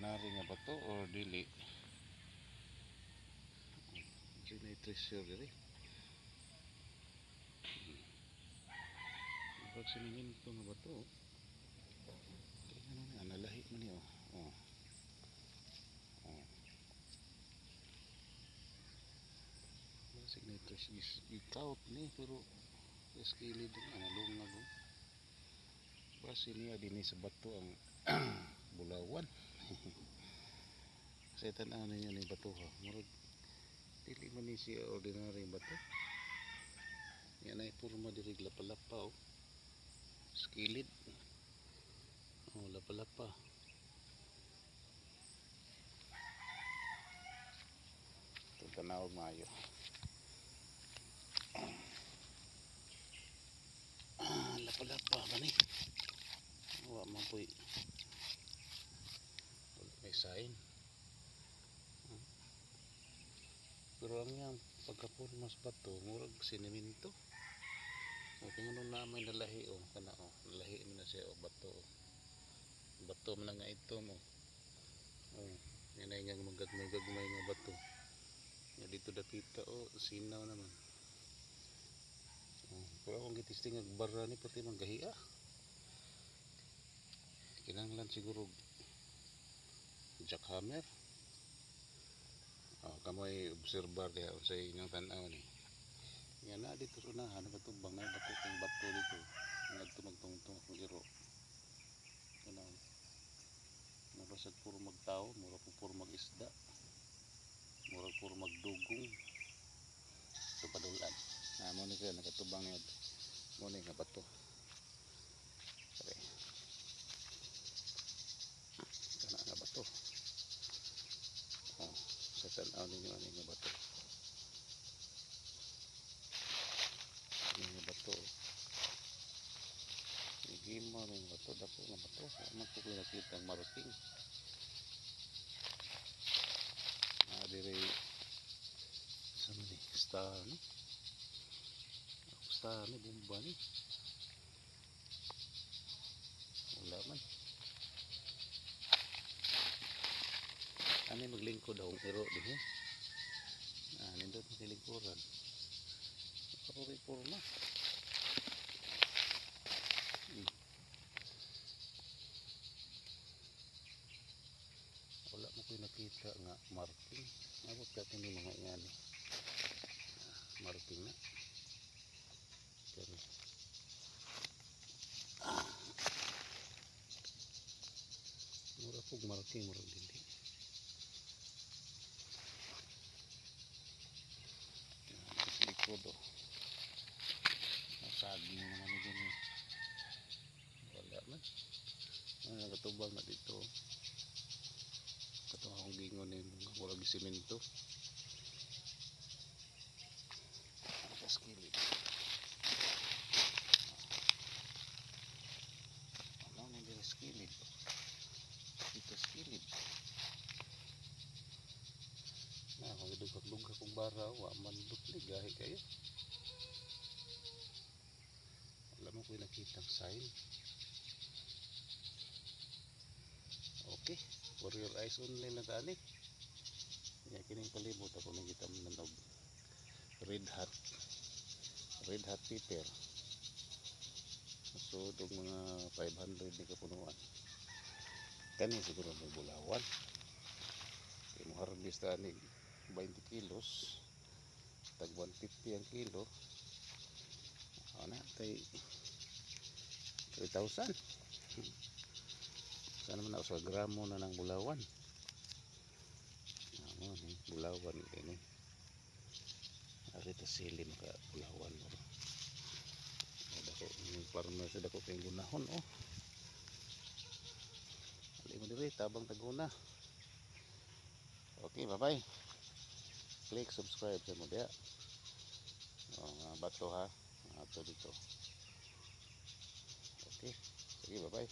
ordinary nga bato or dili. May treasure diri. Pag siniminto nga bato, kaya na nalahi man niyo. Oh. Oh. Basig na treasure ikaut ni pero skilid na nalungag. Basi niya din sa bato ang bulawan. Sa tan-aw ninyo ni bato ha. Murag dili man ni siya ordinary bato. Yan ay purma diri lapa-lapa oh. Skilid. Oh, lapa-lapa. Ito tanaw maayo. Lapa-lapa ba ni? Wa man po'y may sign. Pero ang yang pagkapurmas bato murag siniminto. O kung ano na may nalahi o kana o nalahi mo na siya o bato bato man nga ito mo yan ay nga magagmay nga bato nga dito dapita o sinaw naman pero akong gitisting nga bara ni pati manggahiya kinanglan siguro jackhammer kamoy obserbar diha sa inyong tanaw ni yan na dito sa unahan nagatubang na bato kong bato dito nga magtungtong akong iro kanaw nabasag puro magtao mura puro magisda mura puro magdugong ito padulan mo ni kaya nakatubang niya mo ni nga bato kana nga bato sa tanaw ninyo ano nga bato nga bato higima ng bato dako nga bato ano po ko nakita ang marking diri sa man ni star no star ni bomba ni wala man ani maglingkod daw iro din nindot maglingkuran puri purma wala mo ko'y nakita nga marking abot ka kini mga yan marking na pero mura pog marking mura dili likod o saging naman ni din wala man nagatubang na dito katong akong gingon ni murag simento sa skilid ano na dito skilid dito skilid na kung idugak-dugak kong bara wa man dutli gahi kayo wala mo ko'y nakitang sign okay for your eyes only na tani ya kining palibot ako nakita mo ng red hat pepper so itong mga 500 ni kapunuan kani siguro may bulawan kaya mo harvest tani 20 kilos tag 150 ang kilo na tay 3,000 sana man ako sa gramo na ng bulawan bulawan ini arita sili maka bulawan dako yung farmer sa dako kayong gunahon ali mo diri tabang taguna okay bye bye click subscribe sa mo diha bato ha ato dito okay sige bye bye